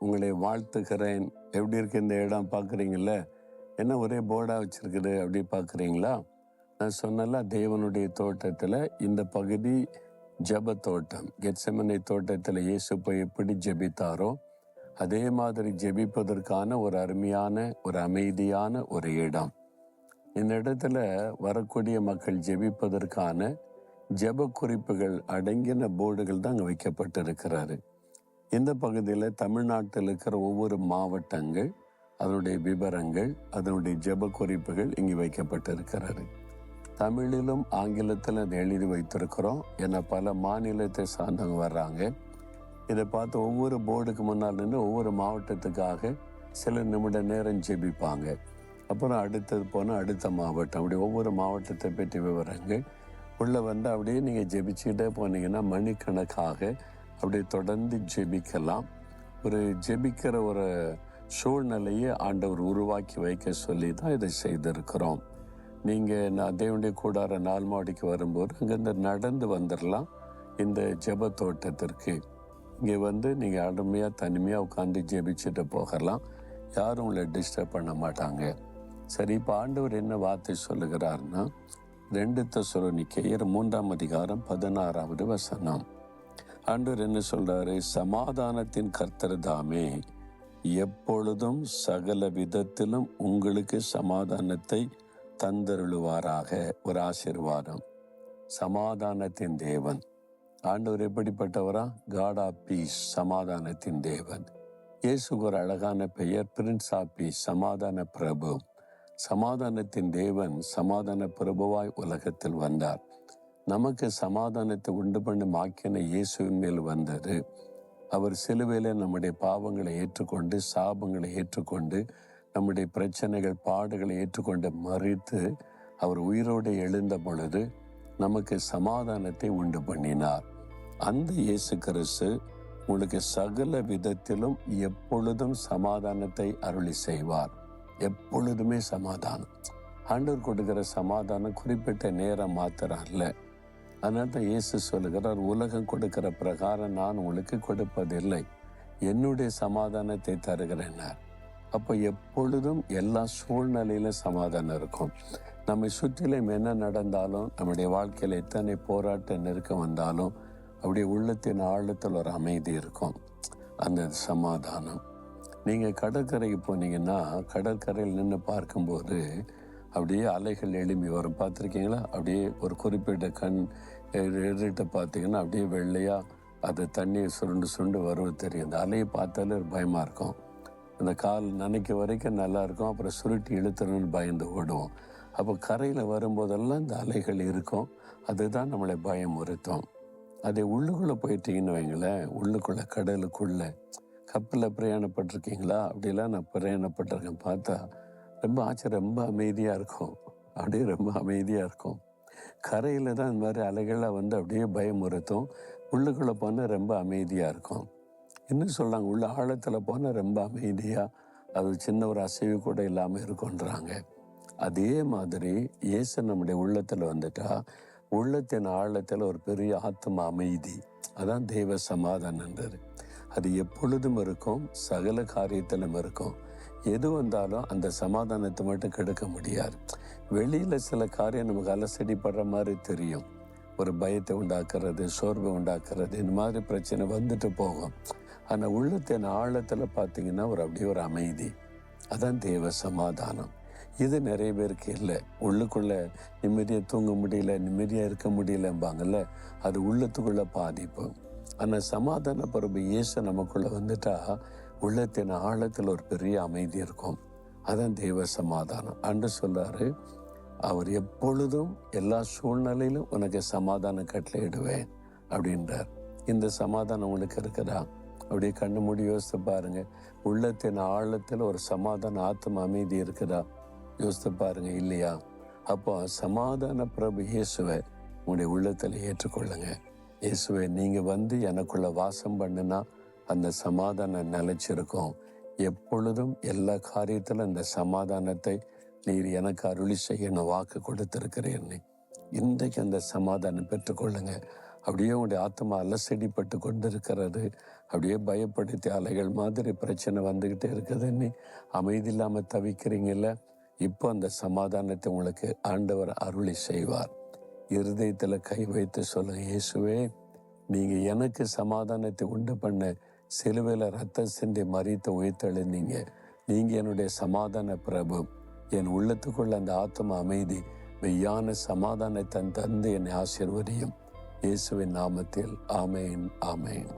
உங்களை வாழ்த்துகிறேன். எப்படி இருக்கு இந்த இடம் பார்க்குறீங்கள? என்ன ஒரே போர்டாக வச்சுருக்குது அப்படி பார்க்குறீங்களா? நான் சொன்னல, தேவனுடைய தோட்டத்தில் இந்த பகுதி ஜெப தோட்டம். கெத்செமனே தோட்டத்தில் இயேசு போய் எப்படி ஜெபித்தாரோ அதே மாதிரி ஜெபிப்பதற்கான ஒரு அருமையான ஒரு அமைதியான ஒரு இடம். இந்த இடத்துல வரக்கூடிய மக்கள் ஜெபிப்பதற்கான ஜெப குறிப்புகள் அடங்கின போர்டுகள் தான் அங்கே வைக்கப்பட்டிருக்கிறாரு. இந்த பகுதியில் தமிழ்நாட்டில் இருக்கிற ஒவ்வொரு மாவட்டங்கள், அதனுடைய விவரங்கள், அதனுடைய ஜெப குறிப்புகள் இங்கே வைக்கப்பட்டிருக்கிறாரு. தமிழிலும் ஆங்கிலத்தில் அதை எழுதி வைத்திருக்கிறோம். ஏன்னா பல மாநிலத்தை சார்ந்தவங்க வர்றாங்க. இதை பார்த்து ஒவ்வொரு போர்டுக்கு முன்னால் நின்று ஒவ்வொரு மாவட்டத்துக்காக சில நிமிட நேரம் ஜெபிப்பாங்க. அப்புறம் அடுத்தது போனால் அடுத்த மாவட்டம், அப்படி ஒவ்வொரு மாவட்டத்தை பற்றி விவரங்கள் உள்ளே வந்து அப்படியே நீங்கள் ஜெபிச்சுக்கிட்டே போனீங்கன்னா மணிக்கணக்காக அப்படியே தொடர்ந்து ஜெபிக்கலாம். ஒரு ஜெபிக்கிற ஒரு சூழ்நிலையை ஆண்டவர் உருவாக்கி வைக்க சொல்லி தான் இதை செய்திருக்கிறோம். நீங்கள் தேவனுடைய கூடார நாள் மாடிக்கு வரும்போது அங்கேருந்து நடந்து வந்துடலாம் இந்த ஜெப தோட்டத்திற்கு. இங்கே வந்து நீங்கள் அருமையாக தனிமையாக உட்காந்து ஜெபிச்சுட்டு போகலாம். யாரும் உங்களை டிஸ்டர்ப் பண்ண மாட்டாங்க. சரி, இப்போ ஆண்டவர் என்ன வார்த்தை சொல்லுகிறார்னா 2 தெசலோனிக்கேயர் 3:16 ஆண்டவர் என்ன சொல்றாரு? சமாதானத்தின் கர்த்தர் தாமே எப்பொழுதும் சகல விதத்திலும் உங்களுக்கு சமாதானத்தை தந்தருளுவாராக. ஒரு ஆசீர்வாதம். சமாதானத்தின் தேவன் ஆண்டவர் எப்படிப்பட்டவரா? காட் ஆஃப் பீஸ், சமாதானத்தின் தேவன். இயேசுக்கு ஒரு அழகான பெயர், பிரின்ஸ் ஆஃப் பீஸ், சமாதான பிரபு. சமாதானத்தின் தேவன் சமாதான பிரபுவாய் உலகத்தில் வந்தார். நமக்கு சமாதானத்தை உண்டு பண்ணும் ஆக்கின இயேசுவின் மேல் வந்தது. அவர் சிலுவையில் நம்முடைய பாவங்களை ஏற்றுக்கொண்டு, சாபங்களை ஏற்றுக்கொண்டு, நம்முடைய பிரச்சனைகள் பாடுகளை ஏற்றுக்கொண்டு மறித்து அவர் உயிரோடு எழுந்த பொழுது நமக்கு சமாதானத்தை உண்டு பண்ணினார். அந்த இயேசு கிறிஸ்து உங்களுக்கு சகல விதத்திலும் எப்பொழுதும் சமாதானத்தை அருளி செய்வார். எப்பொழுதுமே சமாதானம். ஆண்டவர் கொடுக்கிற சமாதானம் குறிப்பிட்ட நேரம் மாத்திரம் அல்ல. அதனால தான் இயேசு சொல்லுகிறார், உலகம் கொடுக்கிற பிரகாரம் நான் உங்களுக்கு கொடுப்பதில்லை, என்னுடைய சமாதானத்தை தருகிறேன்னார். அப்போ எப்பொழுதும் எல்லா சூழ்நிலையிலும் சமாதானம் இருக்கும். நம்மை சுற்றிலும் என்ன நடந்தாலும், நம்முடைய வாழ்க்கையில் எத்தனை போராட்ட நெருக்கம் வந்தாலும் அப்படியே உள்ளத்தின் ஆழத்தில் ஒரு அமைதி இருக்கும். அந்த சமாதானம். நீங்கள் கடற்கரைக்கு போனீங்கன்னா கடற்கரையில் நின்று பார்க்கும்போது அப்படியே அலைகள் எழும்பி வரும். பார்த்துருக்கீங்களா? அப்படியே ஒரு குறிப்பிட்ட கண் எதிர்கிட்ட பார்த்தீங்கன்னா அப்படியே வெள்ளையாக அது தண்ணியை சுருண்டு வருவது தெரியும். அந்த அலையை பார்த்தாலே ஒரு பயமாக இருக்கும். அந்த கால் நனைக்க வரைக்கும் நல்லா இருக்கும், அப்புறம் சுருட்டி இழுத்துறன்னு பயந்து ஓடுவோம். அப்போ கரையில் வரும்போதெல்லாம் இந்த அலைகள் இருக்கும். அதுதான் நம்மளை பயமுறுத்தும். அதை உள்ளுக்குள்ளே போயிட்டீங்கன்னு வைங்களேன், உள்ளுக்குள்ளே கடலுக்குள்ளே கப்பலில் பிரயாணப்பட்டிருக்கீங்களா? அப்படிலாம் நான் பிரயாணப்பட்டிருக்கேன். பார்த்தா ரொம்ப ஆச்சரியம், ரொம்ப அமைதியாக இருக்கும். அப்படியே ரொம்ப அமைதியாக இருக்கும். கரையில் தான் இந்த மாதிரி அலைகளாக வந்து அப்படியே பயமுறுத்தும். உள்ளுக்குள்ளே போனால் ரொம்ப அமைதியாக இருக்கும். இன்னும் சொல்கிறாங்க, உள்ள ஆழத்தில் போனால் ரொம்ப அமைதியாக, அது சின்ன ஒரு அசைவு கூட இல்லாமல் இருக்குன்றாங்க. அதே மாதிரி இயேசு நம்முடைய உள்ளத்தில் வந்துட்டா உள்ளத்தின் ஆழத்தில் ஒரு பெரிய ஆத்ம அமைதி, அதான் தெய்வ சமாதானன்றது. அது எப்பொழுதும் இருக்கும், சகல காரியத்திலும் இருக்கும். எது வந்தாலும் அந்த சமாதானத்தை மட்டும் கெடுக்க முடியாது. வெளியில் சில காரியம் நமக்கு அலசடிப்படுற மாதிரி தெரியும். ஒரு பயத்தை உண்டாக்குறது, சோர்வை உண்டாக்குறது, இந்த மாதிரி பிரச்சனை வந்துட்டு போகும். ஆனால் உள்ளத்தின் ஆழத்தில் பார்த்தீங்கன்னா அப்படியே ஒரு அமைதி, அதான் தெய்வ சமாதானம். இது நிறைய பேருக்கு இல்லை. உள்ளுக்குள்ளே நிம்மதியாக தூங்க முடியல, நிம்மதியாக இருக்க முடியலம்பாங்கல்ல, அது உள்ளத்துக்குள்ள பாதிப்பு. ஆனால் சமாதான பிரபு இயேசு நமக்குள்ளே வந்துட்டா உள்ளத்தின் ஆழத்தில் ஒரு பெரிய அமைதி இருக்கும். அதான் தெய்வ சமாதானம். அன்று சொல்றாரு, அவர் எப்பொழுதும் எல்லா சூழ்நிலையிலும் உனக்கு சமாதானம் கட்டளையிடுவேன் அப்படின்றார். இந்த சமாதானம் உங்களுக்கு இருக்குதா? அப்படியே கண்ணு மூடி யோசித்து பாருங்க. உள்ளத்தின் ஆழத்தில் ஒரு சமாதான ஆத்ம அமைதி இருக்குதா? யோசித்து பாருங்க. இல்லையா? அப்போ சமாதான பிரபு இயேசுவை உங்களுடைய உள்ளத்தில் ஏற்றுக்கொள்ளுங்க. இயேசுவை நீங்கள் வந்து எனக்குள்ள வாசம் பண்ணுனா அந்த சமாதானம் நிலைச்சிருக்கும். எப்பொழுதும் எல்லா காரியத்திலும் அந்த சமாதானத்தை நீர் எனக்கு அருளி செய்யணும் வாக்கு கொடுத்திருக்கிறேன்னு இன்றைக்கு அந்த சமாதானம் பெற்றுக்கொள்ளுங்க. அப்படியே உங்களுடைய ஆத்மா அலசடிப்பட்டு கொண்டு இருக்கிறது, அப்படியே பயப்படுத்தி அலைகள் மாதிரி பிரச்சனை வந்துக்கிட்டே இருக்குதுன்னு அமைதி இல்லாமல் தவிக்கிறீங்கல்ல, இப்போ அந்த சமாதானத்தை உங்களுக்கு ஆண்டவர் அருளி செய்வார். இருதயத்தில் கை வைத்து சொல்லுங்க, இயேசுவே, நீங்கள் எனக்கு சமாதானத்தை உண்டு பண்ண சிலுவையில் ரத்தம் சிந்தி மறித்து உயிர்த்தெழுந்தீங்க. நீங்கள் என்னுடைய சமாதான பிரபு. என் உள்ளத்துக்குள்ள அந்த ஆத்ம அமைதி மெய்யான சமாதானத்தை தந்து என்னை ஆசீர்வதியும். இயேசுவின் நாமத்தில் ஆமேன், ஆமேன்.